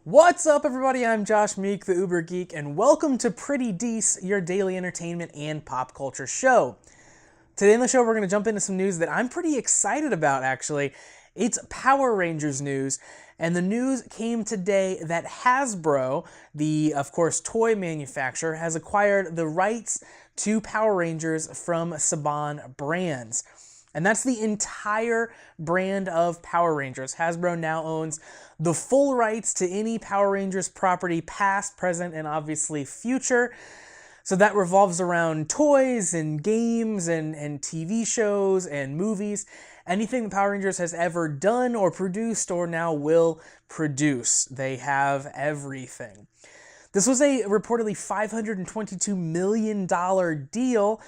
What's up, everybody? I'm Josh Meek, the Uber Geek, and welcome to Pretty Dece, your daily entertainment and pop culture show. Today on the show, we're going to jump into some news that I'm pretty excited about, actually. It's Power Rangers news, and the news came today that Hasbro, the, of course, toy manufacturer, has acquired the rights to Power Rangers from Saban Brands. And that's the entire brand of Power Rangers. Hasbro now owns the full rights to any Power Rangers property, past, present, and obviously future. So that revolves around toys and games and TV shows and movies. Anything the Power Rangers has ever done or produced or now will produce. They have everything. This was a reportedly $522 million deal.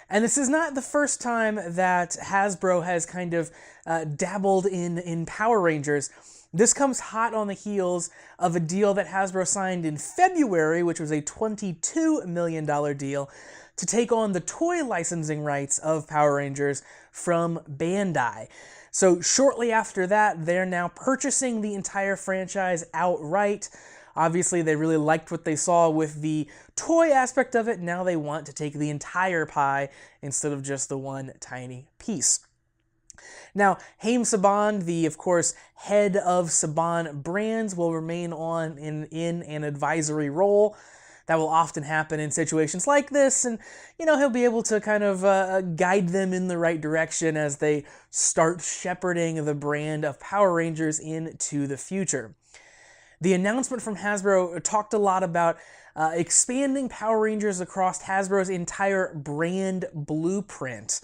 And this is not the first time that Hasbro has kind of dabbled in Power Rangers. This comes hot on the heels of a deal that Hasbro signed in February, which was a $22 million deal, to take on the toy licensing rights of Power Rangers from Bandai. So shortly after that, they're now purchasing the entire franchise outright. Obviously, they really liked what they saw with the toy aspect of it. Now they want to take the entire pie instead of just the one tiny piece. Now, Haim Saban, the, of course, head of Saban Brands, will remain on in an advisory role. That will often happen in situations like this, and, he'll be able to kind of guide them in the right direction as they start shepherding the brand of Power Rangers into the future. The announcement from Hasbro talked a lot about expanding Power Rangers across Hasbro's entire brand blueprint.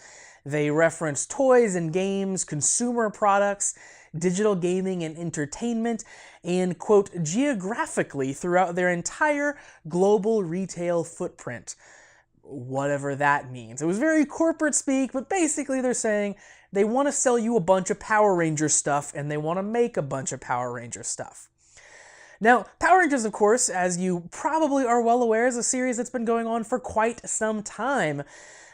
They referenced toys and games, consumer products, digital gaming and entertainment, and, quote, geographically throughout their entire global retail footprint. Whatever that means. It was very corporate speak, but basically they're saying they want to sell you a bunch of Power Ranger stuff and they want to make a bunch of Power Ranger stuff. Now, Power Rangers, of course, as you probably are well aware, is a series that's been going on for quite some time.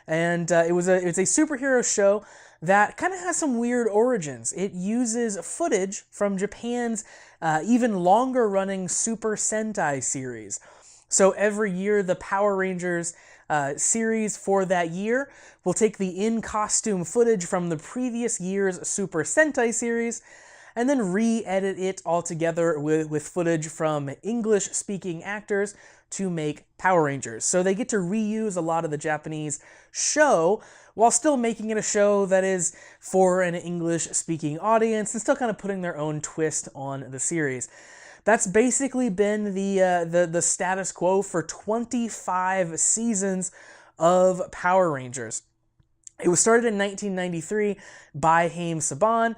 And it's a superhero show that kind of has some weird origins. It uses footage from Japan's even longer running Super Sentai series. So every year, the Power Rangers series for that year will take the in-costume footage from the previous year's Super Sentai series and then re-edit it all together with footage from English-speaking actors to make Power Rangers. So they get to reuse a lot of the Japanese show while still making it a show that is for an English-speaking audience and still kind of putting their own twist on the series. That's basically been the status quo for 25 seasons of Power Rangers. It was started in 1993 by Haim Saban,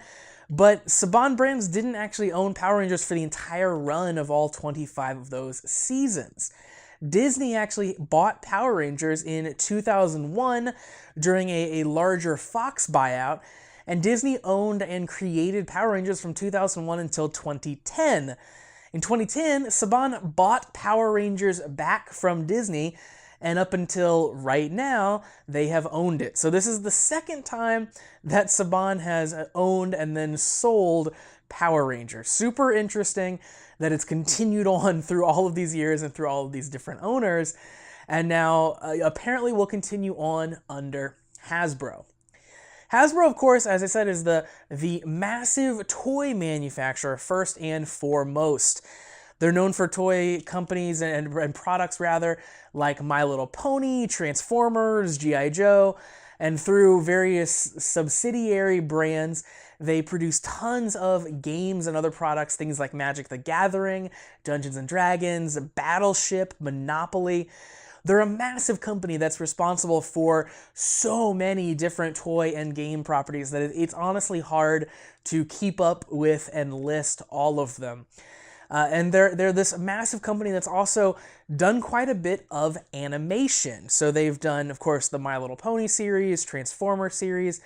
but Saban Brands didn't actually own Power Rangers for the entire run of all 25 of those seasons. Disney actually bought Power Rangers in 2001 during a larger Fox buyout, and Disney owned and created Power Rangers from 2001 until 2010. In 2010, Saban bought Power Rangers back from Disney, and up until right now, they have owned it. So this is the second time that Saban has owned and then sold Power Rangers. Super interesting that it's continued on through all of these years and through all of these different owners, and now apparently will continue on under Hasbro. Hasbro, of course, as I said, is the massive toy manufacturer first and foremost. They're known for toy companies and products, rather, like My Little Pony, Transformers, G.I. Joe, and through various subsidiary brands, they produce tons of games and other products, things like Magic the Gathering, Dungeons and Dragons, Battleship, Monopoly. They're a massive company that's responsible for so many different toy and game properties that it's honestly hard to keep up with and list all of them. And they're this massive company that's also done quite a bit of animation. So they've done, of course, the My Little Pony series, Transformer series.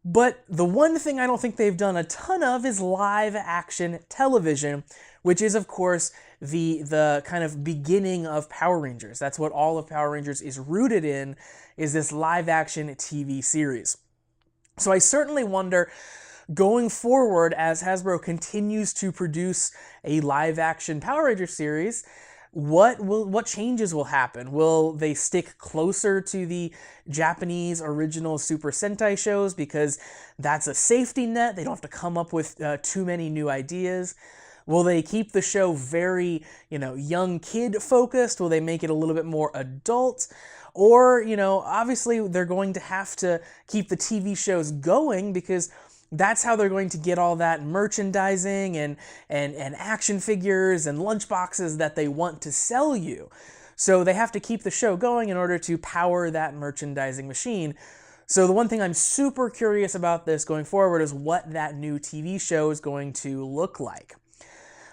But the one thing I don't think they've done a ton of is live action television, which is, of course, the kind of beginning of Power Rangers. That's what all of Power Rangers is rooted in, is this live action TV series. So I certainly wonder going forward, as Hasbro continues to produce a live-action Power Ranger series, what changes will happen? Will they stick closer to the Japanese original Super Sentai shows because that's a safety net? They don't have to come up with too many new ideas. Will they keep the show very, young kid focused? Will they make it a little bit more adult? Or, obviously they're going to have to keep the TV shows going because that's how they're going to get all that merchandising and action figures and lunchboxes that they want to sell you. So they have to keep the show going in order to power that merchandising machine. So the one thing I'm super curious about this going forward is what that new TV show is going to look like.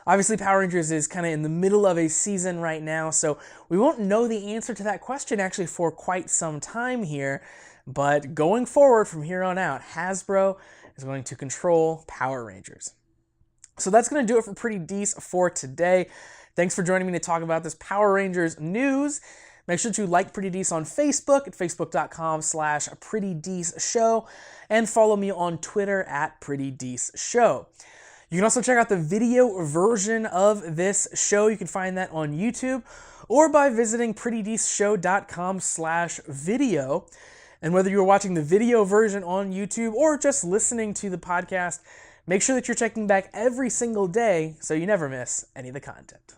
Obviously, Power Rangers is kind of in the middle of a season right now, so we won't know the answer to that question actually for quite some time here. But going forward from here on out, Hasbro is going to control Power Rangers. So that's going to do it for Pretty Dece for today. Thanks for joining me to talk about this Power Rangers news. Make sure to like Pretty Dece on Facebook at facebook.com/PrettyDeceShow and follow me on Twitter at PrettyDeceShow. You can also check out the video version of this show. You can find that on YouTube or by visiting PrettyDeceShow.com/video. And whether you're watching the video version on YouTube or just listening to the podcast, make sure that you're checking back every single day so you never miss any of the content.